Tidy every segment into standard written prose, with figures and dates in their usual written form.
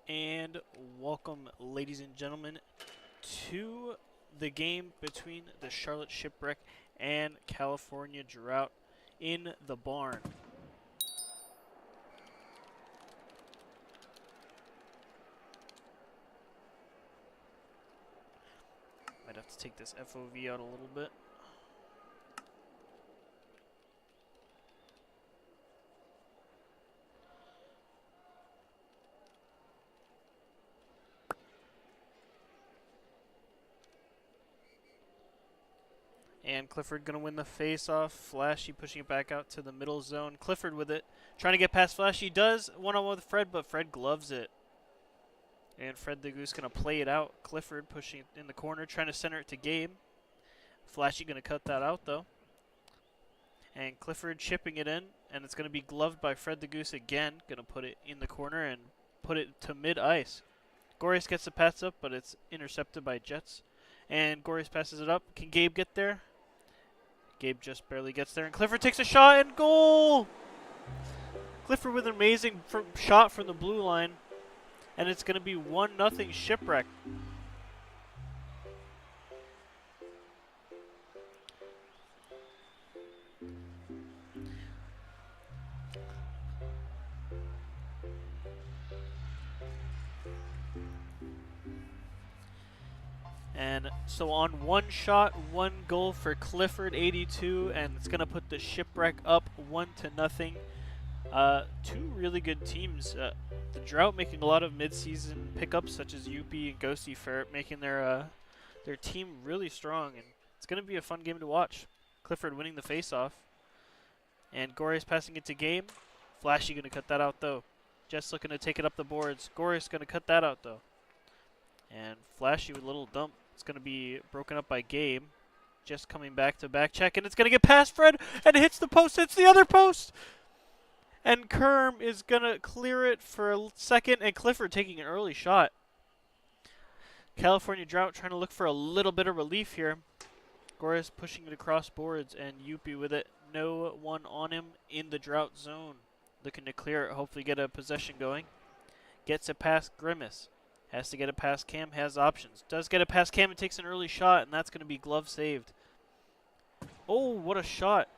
And welcome, ladies and gentlemen, to the game between the Charlotte Shipwreck and California Drought in the barn. Might have to take this FOV out a little bit. And Clifford going to win the face-off. Flashee pushing it back out to the middle zone. Clifford with it. Trying to get past Flashee. Does one-on-one with Fred, but Fred gloves it. And Fred the Goose going to play it out. Clifford pushing it in the corner. Trying to center it to Gabe. Flashee going to cut that out, though. And Clifford chipping it in. And it's going to be gloved by Fred the Goose again. Going to put it in the corner and put it to mid-ice. Gorius gets the pass up, but it's intercepted by Jets. And Gorius passes it up. Can Gabe get there? Gabe just barely gets there, and Clifford takes a shot and goal! Clifford with an amazing shot from the blue line, and it's going to be 1-0 Shipwreck. And so on one shot, one goal for Clifford, 82, and it's going to put the Shipwreck up 1-0. Two really good teams. The Drought making a lot of mid-season pickups, such as UP and Ghosty Ferret, making their team really strong, and it's going to be a fun game to watch. Clifford winning the face-off, and Gorius passing it to Gabe. Flashee going to cut that out, though. Just looking to take it up the boards. Gorius going to cut that out, though. And Flashee with a little dump. It's going to be broken up by Gabe. Just coming back to back check, and it's going to get past Fred, and it hits the post. Hits the other post. And Kerm is going to clear it for a second, and Clifford taking an early shot. California Drought trying to look for a little bit of relief here. Gorius pushing it across boards, and Yuppie with it. No one on him in the Drought zone. Looking to clear it, hopefully get a possession going. Gets it past Grimace. Has to get it past Cam, has options. Does get it past Cam and takes an early shot, and that's going to be glove saved. Oh, what a shot.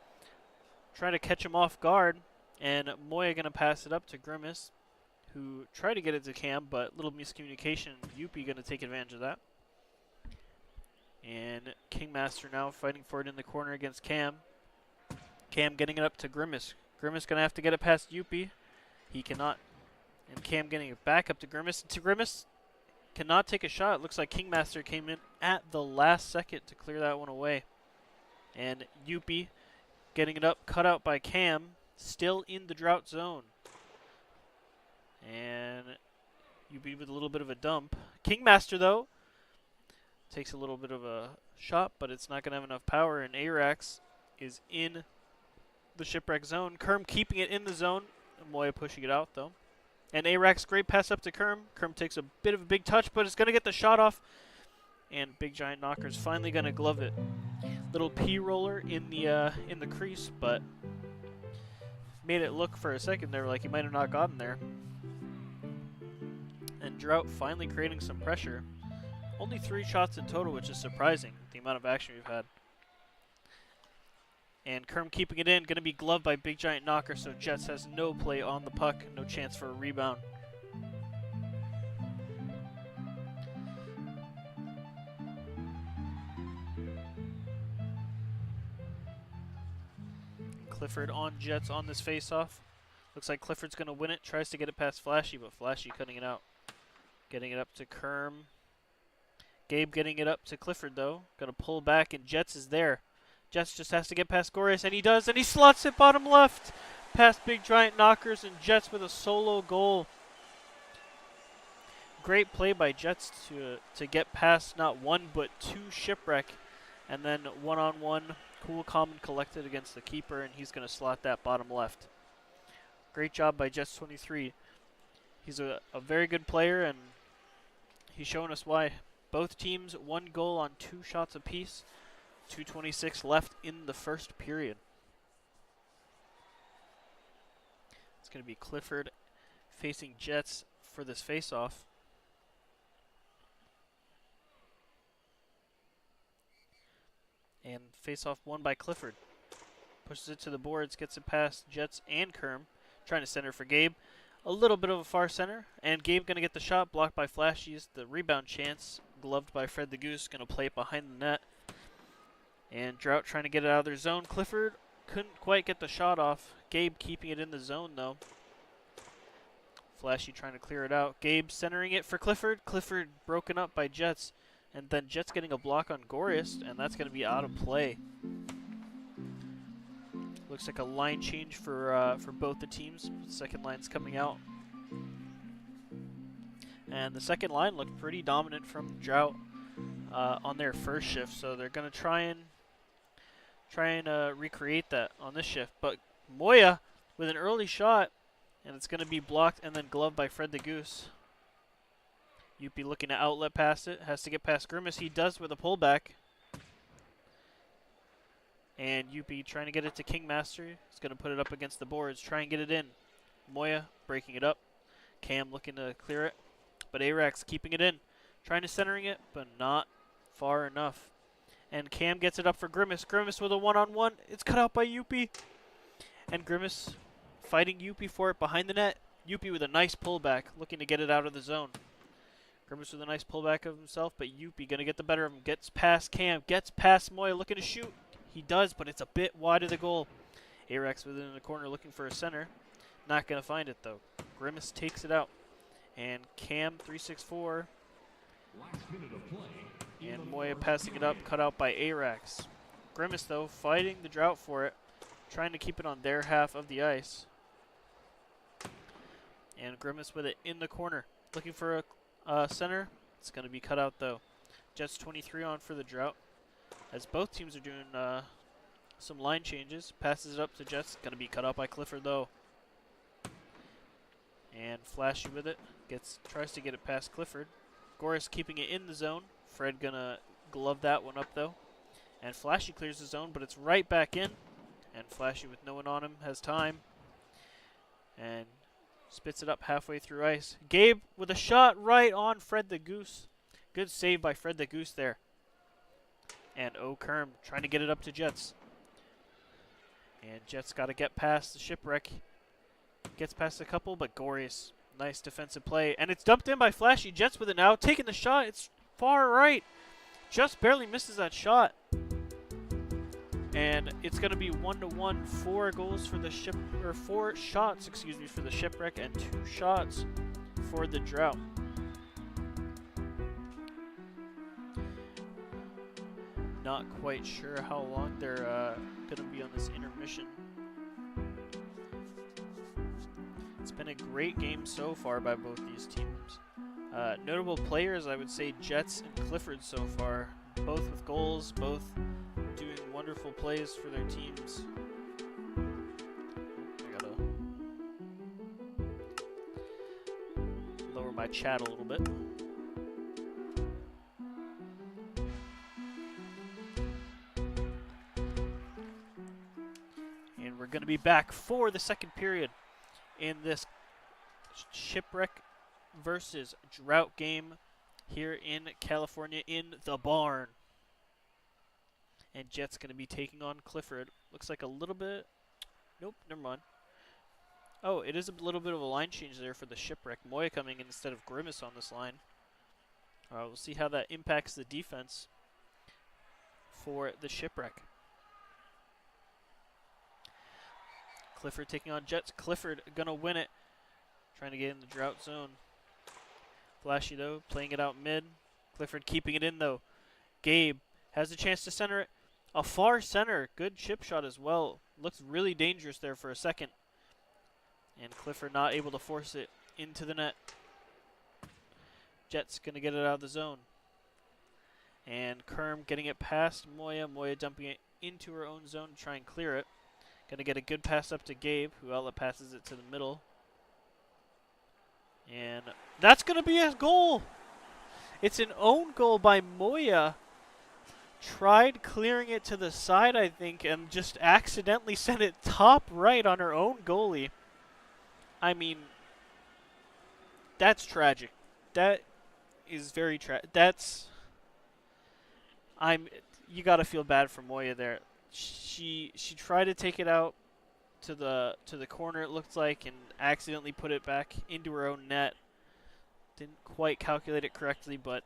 Trying to catch him off guard, and Moya going to pass it up to Grimace, who tried to get it to Cam, but little miscommunication. Yuppie going to take advantage of that. And Kingmaster now fighting for it in the corner against Cam. Cam getting it up to Grimace. Grimace going to have to get it past Yuppie. He cannot. And Cam getting it back up to Grimace. To Grimace. Cannot take a shot. It looks like Kingmaster came in at the last second to clear that one away. And Yuppie getting it up, cut out by Cam, still in the Drought zone. And Yuppie with a little bit of a dump. Kingmaster, though, takes a little bit of a shot, but it's not going to have enough power. And Arax is in the Shipwreck zone. Kerm keeping it in the zone. And Moya pushing it out, though. And Arax, great pass up to Kerm. Kerm takes a bit of a big touch, but it's going to get the shot off. And Big Giant Knocker's finally going to glove it. Little P-roller in the crease, but made it look for a second there like he might have not gotten there. And Drought finally creating some pressure. Only 3 shots in total, which is surprising, the amount of action we've had. And Kerm keeping it in, going to be gloved by Big Giant Knocker, so Jets has no play on the puck, no chance for a rebound. Clifford on Jets on this face-off. Looks like Clifford's going to win it, tries to get it past Flashee, but Flashee cutting it out. Getting it up to Kerm. Gabe getting it up to Clifford, though. Going to pull back, and Jets is there. Jets just has to get past Gorius, and he does, and he slots it bottom left past Big Giant Knockers, and Jets with a solo goal. Great play by Jets to get past not one but 2 Shipwreck, and then one-on-one, cool, calm, and collected against the keeper, and he's going to slot that bottom left. Great job by Jets 23. He's a very good player, and he's showing us why. Both teams 1 goal on 2 shots apiece. 2:26 left in the first period. It's going to be Clifford facing Jets for this face-off. And face-off won by Clifford. Pushes it to the boards, gets it past Jets and Kerm. Trying to center for Gabe. A little bit of a far center. And Gabe going to get the shot, blocked by Flashee. The rebound chance, gloved by Fred the Goose. Going to play it behind the net. And Drought trying to get it out of their zone. Clifford couldn't quite get the shot off. Gabe keeping it in the zone, though. Flashee trying to clear it out. Gabe centering it for Clifford. Clifford broken up by Jets. And then Jets getting a block on Gorist, and that's going to be out of play. Looks like a line change for both the teams. Second line's coming out. And the second line looked pretty dominant from Drought on their first shift, so they're going to try and recreate that on this shift. But Moya with an early shot, and it's going to be blocked and then gloved by Fred the Goose. Yuppie looking to outlet past it. Has to get past Grimace. He does with a pullback. And Yuppie trying to get it to Kingmaster. He's going to put it up against the boards. Try and get it in. Moya breaking it up. Cam looking to clear it. But Arax keeping it in. Trying to centering it, but not far enough. And Cam gets it up for Grimace. Grimace with a one-on-one. It's cut out by Yuppie. And Grimace fighting Yuppie for it behind the net. Yuppie with a nice pullback. Looking to get it out of the zone. Grimace with a nice pullback of himself, but Yuppie going to get the better of him. Gets past Cam, gets past Moya, looking to shoot. He does, but it's a bit wide of the goal. Arax within the corner looking for a center. Not going to find it, though. Grimace takes it out. And Cam, 3-6-4. And Moya passing it up, cut out by Arax. Grimace, though, fighting the Drought for it. Trying to keep it on their half of the ice. And Grimace with it in the corner. Looking for a center. It's going to be cut out, though. Jets 23 on for the Drought. As both teams are doing some line changes. Passes it up to Jets. Going to be cut out by Clifford, though. And Flashee with it. Tries to get it past Clifford. Goris keeping it in the zone. Fred going to glove that one up, though. And Flashee clears the zone, but it's right back in. And Flashee with no one on him has time. And spits it up halfway through ice. Gabe with a shot right on Fred the Goose. Good save by Fred the Goose there. And Kerm trying to get it up to Jets. And Jets got to get past the Shipwreck. Gets past a couple, but Gorius. Nice defensive play. And it's dumped in by Flashee. Jets with it now. Taking the shot. It's far right. Just barely misses that shot. And it's going to be 1-1, 4 goals for the 4 shots, for the Shipwreck, and 2 shots for the Drought. Not quite sure how long they're going to be on this intermission. It's been a great game so far by both these teams. Notable players, I would say Jets and Clifford so far, both with goals, both doing wonderful plays for their teams. I gotta lower my chat a little bit. And we're gonna be back for the second period in this Shipwreck versus Drought game here in California in the barn. And Jet's going to be taking on Clifford. Looks like a little bit. Nope, never mind. Oh, it is a little bit of a line change there for the Shipwreck. Moya coming in instead of Grimace on this line. We'll see how that impacts the defense for the Shipwreck. Clifford taking on Jets. Clifford going to win it. Trying to get in the Drought zone. Flashee, though, playing it out mid. Clifford keeping it in, though. Gabe has a chance to center it. A far center. Good chip shot as well. Looks really dangerous there for a second. And Clifford not able to force it into the net. Jets going to get it out of the zone. And Kerm getting it past Moya. Moya dumping it into her own zone to try and clear it. Going to get a good pass up to Gabe, who outlet passes it to the middle. And that's going to be a goal. It's an own goal by Moya. Tried clearing it to the side, I think, and just accidentally sent it top right on her own goalie. I mean, That's tragic. That is very tragic. You gotta feel bad for Moya there. She tried to take it out to the corner, it looked like, and accidentally put it back into her own net. Didn't quite calculate it correctly, but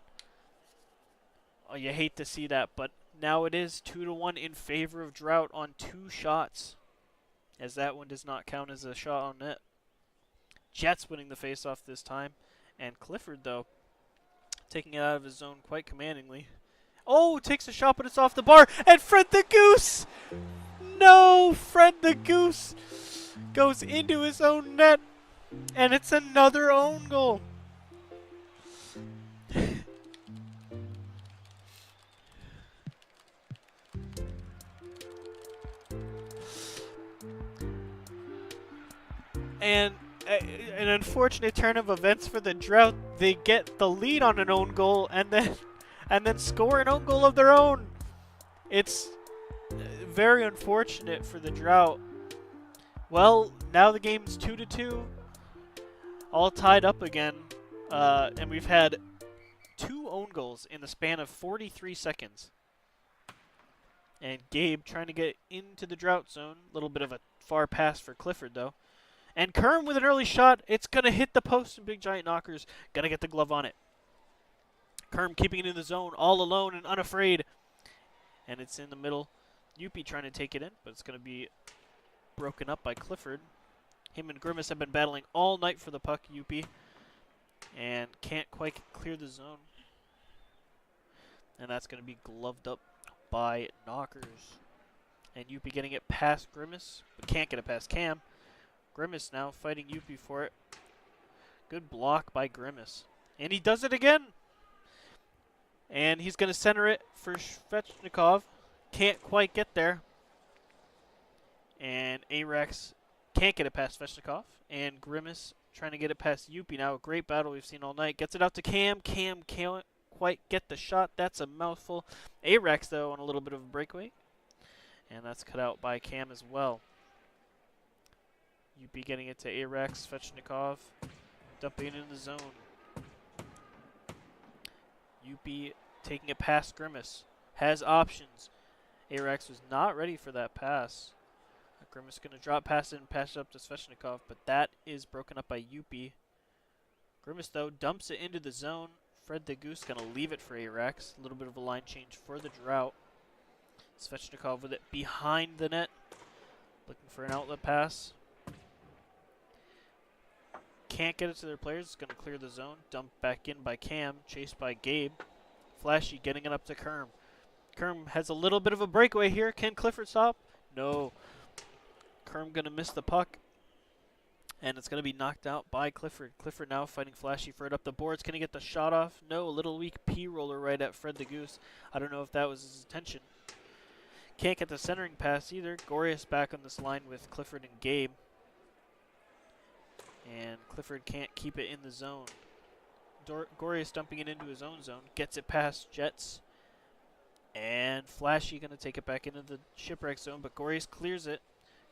you hate to see that. But now it is 2-1 in favor of Drought on 2 shots, as that one does not count as a shot on net. Jets winning the faceoff this time, and Clifford, though, taking it out of his zone quite commandingly. Oh, takes a shot, but it's off the bar, and Fred the Goose! No, Fred the Goose goes into his own net, and it's another own goal. And an unfortunate turn of events for the Drought. They get the lead on an own goal and then score an own goal of their own. It's very unfortunate for the Drought. Well, now the game's 2-2, all tied up again, and we've had 2 own goals in the span of 43 seconds. And Gabe trying to get into the Drought zone. A little bit of a far pass for Clifford, though. And Kerm with an early shot. It's going to hit the post and big giant knockers. Going to get the glove on it. Kerm keeping it in the zone, all alone and unafraid. And it's in the middle. Yuppie trying to take it in, but it's going to be broken up by Clifford. Him and Grimace have been battling all night for the puck, Yuppie. And can't quite clear the zone. And that's going to be gloved up by Knockers. And Yuppie getting it past Grimace, but can't get it past Cam. Grimace now fighting Yuppie for it. Good block by Grimace. And he does it again. And he's going to center it for Svechnikov. Can't quite get there. And Arex can't get it past Svechnikov. And Grimace trying to get it past Yuppie now. A great battle we've seen all night. Gets it out to Cam. Cam can't quite get the shot. That's a mouthful. Arex, though, on a little bit of a breakaway. And that's cut out by Cam as well. Yuppie getting it to Arex, Svechnikov, dumping it in the zone. Yuppie taking it past Grimace, has options. Arex was not ready for that pass. Grimace going to drop past it and pass it up to Svechnikov, but that is broken up by Yuppie. Grimace, though, dumps it into the zone. Fred the Goose going to leave it for Arex. A little bit of a line change for the Drought. Svechnikov with it behind the net, looking for an outlet pass. Can't get it to their players. It's going to clear the zone. Dumped back in by Cam. Chased by Gabe. Flashee getting it up to Kerm. Kerm has a little bit of a breakaway here. Can Clifford stop? No. Kerm going to miss the puck. And it's going to be knocked out by Clifford. Clifford now fighting Flashee for it up the boards. Can he get the shot off? No. A little weak P-roller right at Fred the Goose. I don't know if that was his intention. Can't get the centering pass either. Gorius back on this line with Clifford and Gabe. And Clifford can't keep it in the zone. Gorius dumping it into his own zone. Gets it past Jets. And Flashee going to take it back into the Shipwreck zone, but Gorius clears it.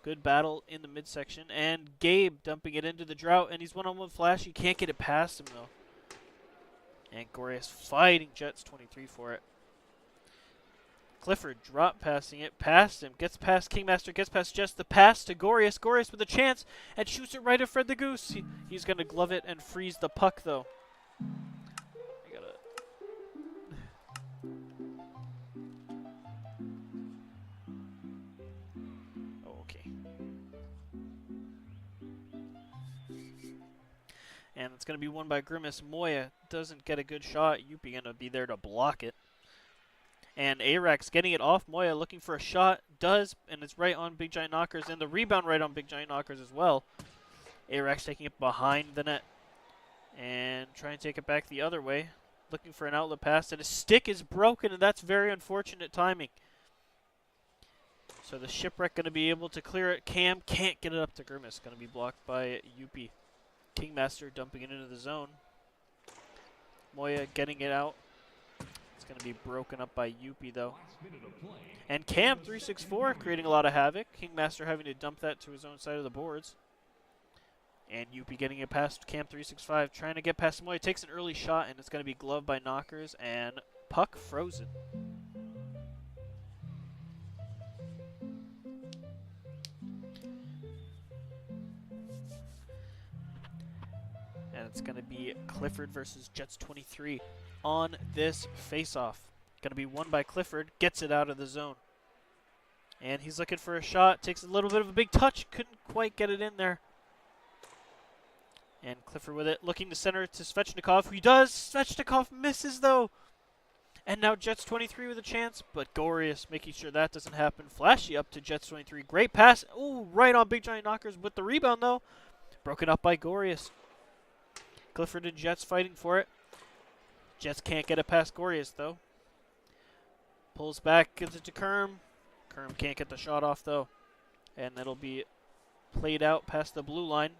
Good battle in the midsection. And Gabe dumping it into the Drought, and he's one-on-one with Flashee. Can't get it past him, though. And Gorius fighting Jets 23 for it. Clifford drop passing it past him, gets past Kingmaster, gets past Jess, the pass to Gorius. Gorius with a chance and shoots it right at Fred the Goose. He's going to glove it and freeze the puck, though. Oh, okay. And it's going to be won by Grimace. Moya doesn't get a good shot. Yuppie going to be there to block it. And Arex getting it off Moya, looking for a shot. Does, and it's right on Big Giant Knockers. And the rebound right on Big Giant Knockers as well. Arex taking it behind the net. And trying to take it back the other way. Looking for an outlet pass. And his stick is broken, and that's very unfortunate timing. So the Shipwreck going to be able to clear it. Cam can't get it up to Grimace. Going to be blocked by Yuppie. Kingmaster dumping it into the zone. Moya getting it out. It's going to be broken up by Yuppie, though. And Cam, 364, creating a lot of havoc. Kingmaster having to dump that to his own side of the boards. And Yuppie getting it past Cam365, trying to get past Moy. Takes an early shot, and it's going to be gloved by Knockers, and puck frozen. And it's going to be Clifford versus Jets 23 on this face-off. Going to be won by Clifford, gets it out of the zone. And he's looking for a shot, takes a little bit of a big touch, couldn't quite get it in there. And Clifford with it, looking to center it to Svechnikov, who he does. Svechnikov misses, though. And now Jets 23 with a chance, but Gorius making sure that doesn't happen. Flashee up to Jets 23. Great pass. Ooh, right on Big Giant Knockers with the rebound, though. Broken up by Gorius. Clifford and Jets fighting for it. Jets can't get it past Gorius, though. Pulls back, gives it to Kerm. Kerm can't get the shot off, though. And that'll be played out past the blue line.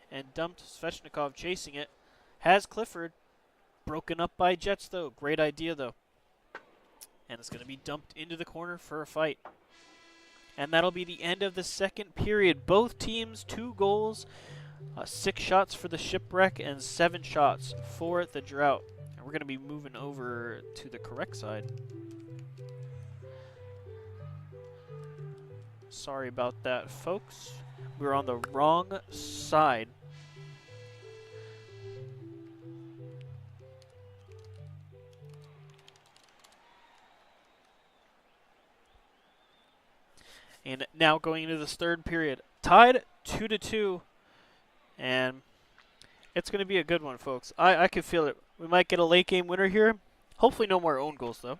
And dumped. Svechnikov chasing it. Has Clifford. Broken up by Jets, though. Great idea, though. And it's going to be dumped into the corner for a fight. And that'll be the end of the second period. Both teams, 2 goals, 6 shots for the Shipwreck, and 7 shots for the Drought. And we're going to be moving over to the correct side. Sorry about that, folks. We're on the wrong side. And now going into this third period, tied 2-2, and it's going to be a good one, folks. I can feel it. We might get a late game winner here. Hopefully no more own goals, though.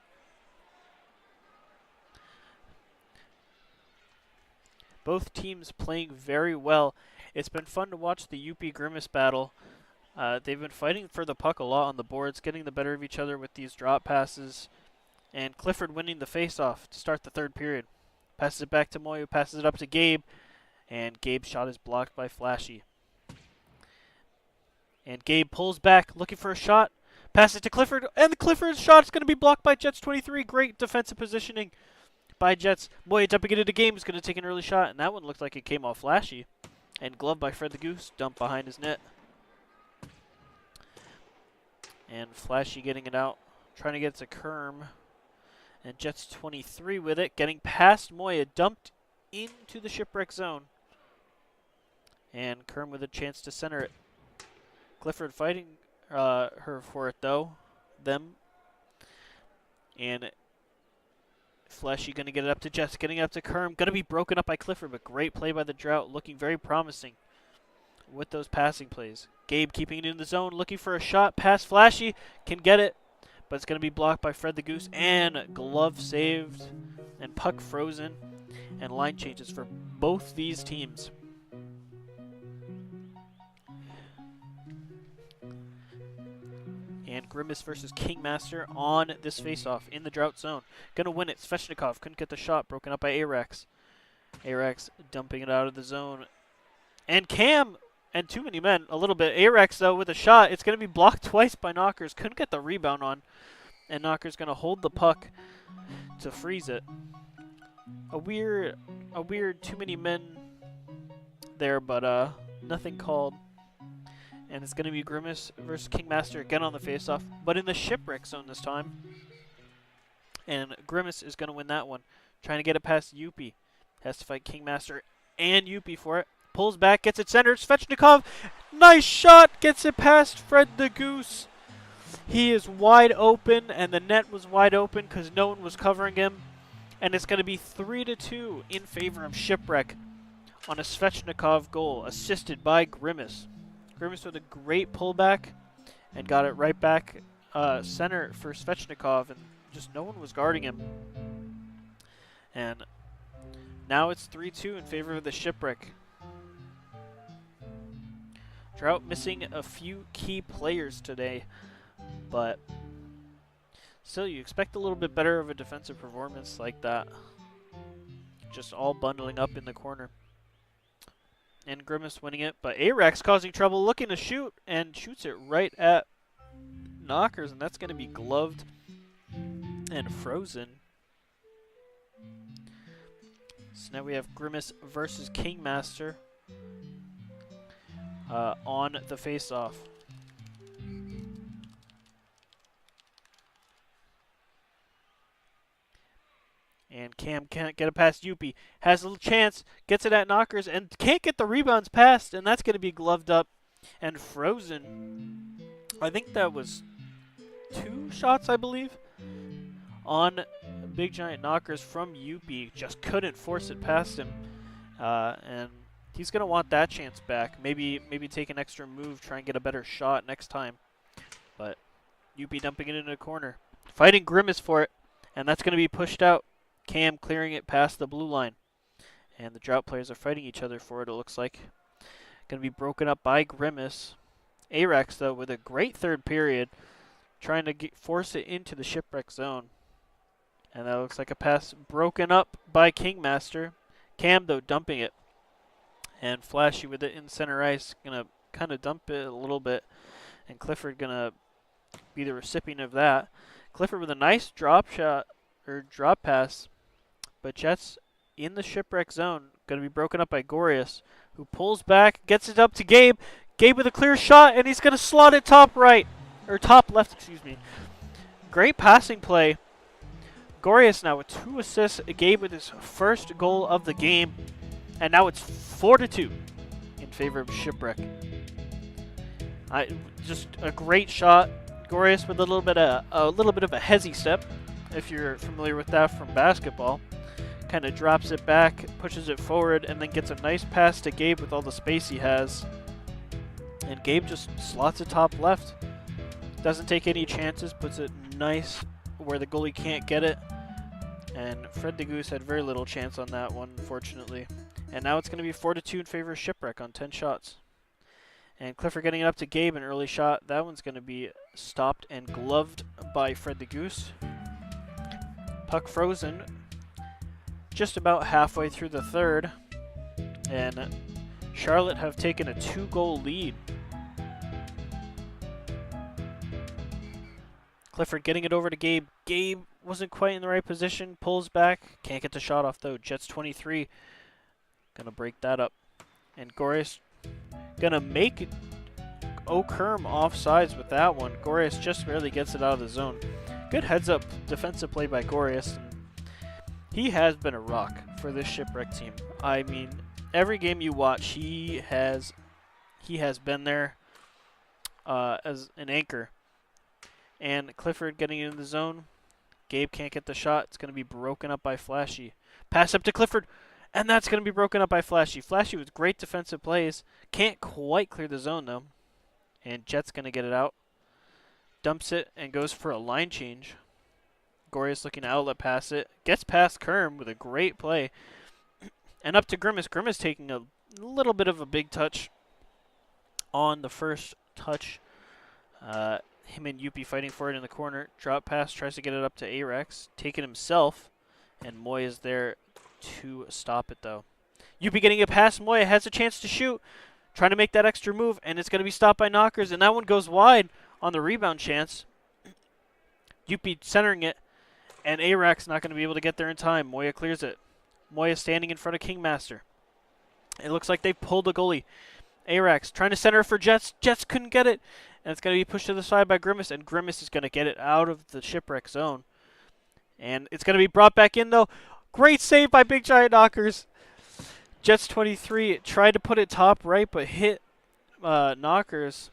Both teams playing very well. It's been fun to watch the Yuppie Grimace battle. They've been fighting for the puck a lot on the boards, getting the better of each other with these drop passes. And Clifford winning the face-off to start the third period. Passes it back to Moy, passes it up to Gabe. And Gabe's shot is blocked by Flashee. And Gabe pulls back, looking for a shot. Passes it to Clifford, and Clifford's shot is going to be blocked by Jets 23. Great defensive positioning by Jets. Moy dumping it into Gabe is going to take an early shot, and that one looked like it came off Flashee. And gloved by Fred the Goose, dumped behind his net. And Flashee getting it out, trying to get it to Kerm. And Jets 23 with it, getting past Moya, dumped into the Shipwreck zone. And Kerm with a chance to center it. Clifford fighting her for it, though. And Flashee going to get it up to Jets, getting it up to Kerm. Going to be broken up by Clifford, but great play by the Drought, looking very promising with those passing plays. Gabe keeping it in the zone, looking for a shot. Pass Flashee, can get it. But it's going to be blocked by Fred the Goose, and glove saved, and puck frozen, and line changes for both these teams. And Grimace versus Kingmaster on this faceoff in the Drought zone. Going to win it. Svechnikov couldn't get the shot, broken up by Arax. Arax dumping it out of the zone. And Cam, and too many men, a little bit. Arax, though, with a shot. It's going to be blocked twice by Knockers. Couldn't get the rebound on. And Knockers going to hold the puck to freeze it. A weird too many men there, but nothing called. And it's going to be Grimace versus Kingmaster again on the faceoff, but in the Shipwreck zone this time. And Grimace is going to win that one. Trying to get it past Yuppie. Has to fight Kingmaster and Yuppie for it. Pulls back, gets it centered. Svechnikov, nice shot, gets it past Fred the Goose. He is wide open, and the net was wide open because no one was covering him. And it's going to be 3-2 in favor of Shipwreck on a Svechnikov goal, assisted by Grimace. Grimace with a great pullback and got it right back center for Svechnikov, and just no one was guarding him. And now it's 3-2 in favor of the Shipwreck. Drought missing a few key players today, but still you expect a little bit better of a defensive performance like that. Just all bundling up in the corner. And Grimace winning it, but Arax causing trouble, looking to shoot, and shoots it right at Knockers, and that's going to be gloved and frozen. So now we have Grimace versus Kingmaster on the face-off. And Cam can't get it past Yuppie. Has a little chance, gets it at knockers, and can't get the rebounds past, and that's going to be gloved up and frozen. I think that was 2 shots, I believe, on big giant knockers from Yuppie. Just couldn't force it past him. And he's going to want that chance back. Maybe take an extra move, try and get a better shot next time. But Yuppie dumping it into the corner. Fighting Grimace for it, and that's going to be pushed out. Cam clearing it past the blue line. And the Drought players are fighting each other for it, it looks like. Going to be broken up by Grimace. Arex, though, with a great third period, trying to force it into the Shipwreck zone. And that looks like a pass broken up by Kingmaster. Cam, though, dumping it. And Flashee with it in center ice. Going to kind of dump it a little bit. And Clifford going to be the recipient of that. Clifford with a nice drop shot, or drop pass. But Jets in the Shipwreck zone. Going to be broken up by Gorius, who pulls back, gets it up to Gabe. Gabe with a clear shot, and he's going to slot it top right. Or top left, excuse me. Great passing play. Gorius now with 2 assists. Gabe with his first goal of the game. And now it's 4-2 in favor of Shipwreck. Just a great shot. Gorius with a little bit of a hezzy step, if you're familiar with that from basketball. Kind of drops it back, pushes it forward, and then gets a nice pass to Gabe with all the space he has. And Gabe just slots it top left. Doesn't take any chances, puts it nice where the goalie can't get it. And Fred the Goose had very little chance on that one, unfortunately. And now it's going to be 4-2 in favor of Shipwreck on 10 shots. And Clifford getting it up to Gabe, an early shot. That one's going to be stopped and gloved by Fred the Goose. Puck frozen just about halfway through the third. And Charlotte have taken a 2-goal lead. Clifford getting it over to Gabe. Gabe wasn't quite in the right position. Pulls back. Can't get the shot off, though. Jets 23. Gonna break that up. And Gorius gonna make O'Kerm offsides with that one. Gorius just barely gets it out of the zone. Good heads-up defensive play by Gorius. He has been a rock for this Shipwreck team. I mean, every game you watch, he has been there as an anchor. And Clifford getting in the zone. Gabe can't get the shot. It's going to be broken up by Flashee. Pass up to Clifford. And that's going to be broken up by Flashee. Flashee with great defensive plays. Can't quite clear the zone, though. And Jet's going to get it out. Dumps it and goes for a line change. Gorius looking to outlet pass it. Gets past Kerm with a great play. And up to Grimace. Grimace taking a little bit of a big touch on the first touch. Him and Yuppie fighting for it in the corner. Drop pass, tries to get it up to Arex. Take it himself. And Moy is there to stop it, though. Yuppie getting it past Moy. Has a chance to shoot. Trying to make that extra move. And it's going to be stopped by knockers. And that one goes wide on the rebound chance. Yuppie centering it. And Arex not going to be able to get there in time. Moya clears it. Moya standing in front of Kingmaster. It looks like they've pulled the goalie. Arex trying to center for Jets. Jets couldn't get it. And it's going to be pushed to the side by Grimace. And Grimace is going to get it out of the Shipwreck zone. And it's going to be brought back in, though. Great save by Big Giant Knockers. Jets 23 tried to put it top right, but hit Knockers.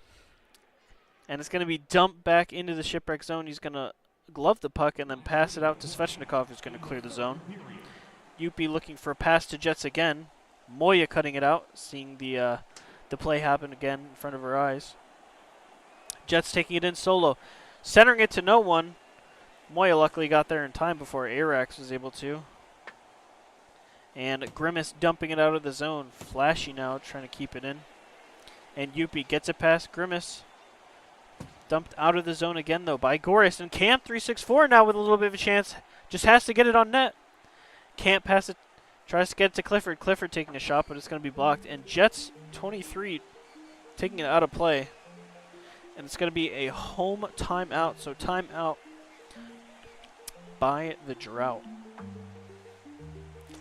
And it's going to be dumped back into the Shipwreck zone. He's going to glove the puck and then pass it out to Svechnikov, who's going to clear the zone. Yuppie looking for a pass to Jets again. Moya cutting it out, seeing the play happen again in front of her eyes. Jets taking it in solo. Centering it to no one. Moya luckily got there in time before Arex was able to. And Grimace dumping it out of the zone. Flashee now trying to keep it in. And Yuppie gets it past Grimace. Dumped out of the zone again, though, by Gorius. And Camp 364 now with a little bit of a chance. Just has to get it on net. Can't pass it. Tries to get it to Clifford. Clifford taking a shot, but it's going to be blocked. And Jets 23 taking it out of play. And it's going to be a home timeout. So timeout by the Drought.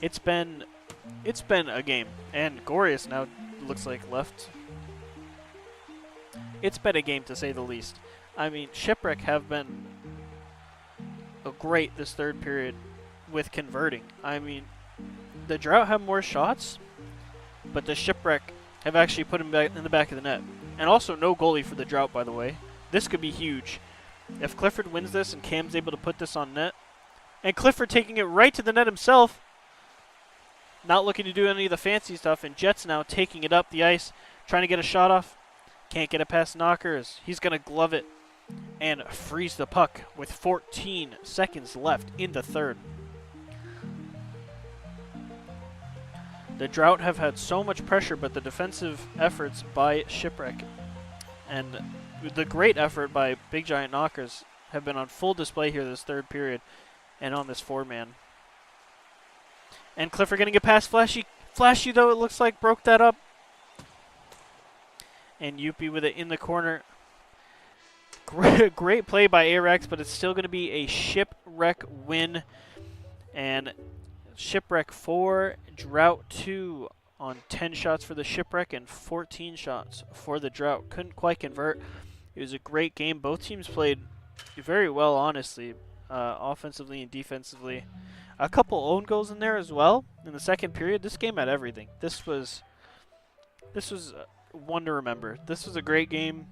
It's been a game. And Gorius now looks like left It's been a game to say the least. I mean, Shipwreck have been great this third period with converting. I mean, the Drought have more shots, but the Shipwreck have actually put him back in the back of the net. And also no goalie for the Drought, by the way. This could be huge. If Clifford wins this and Cam's able to put this on net, and Clifford taking it right to the net himself, not looking to do any of the fancy stuff, and Jets now taking it up the ice, trying to get a shot off. Can't get it past Knockers. He's going to glove it and freeze the puck with 14 seconds left in the third. The Drought have had so much pressure, but the defensive efforts by Shipwreck and the great effort by Big Giant Knockers have been on full display here this third period and on this four-man. And Clifford going to get past Flashee. Flashee, though, it looks like broke that up. And Yuppie with it in the corner. Great play by Arex, but it's still going to be a Shipwreck win. And Shipwreck 4, Drought 2 on 10 shots for the Shipwreck and 14 shots for the Drought. Couldn't quite convert. It was a great game. Both teams played very well, honestly, offensively and defensively. A couple own goals in there as well in the second period. This game had everything. This was one to remember. This was a great game.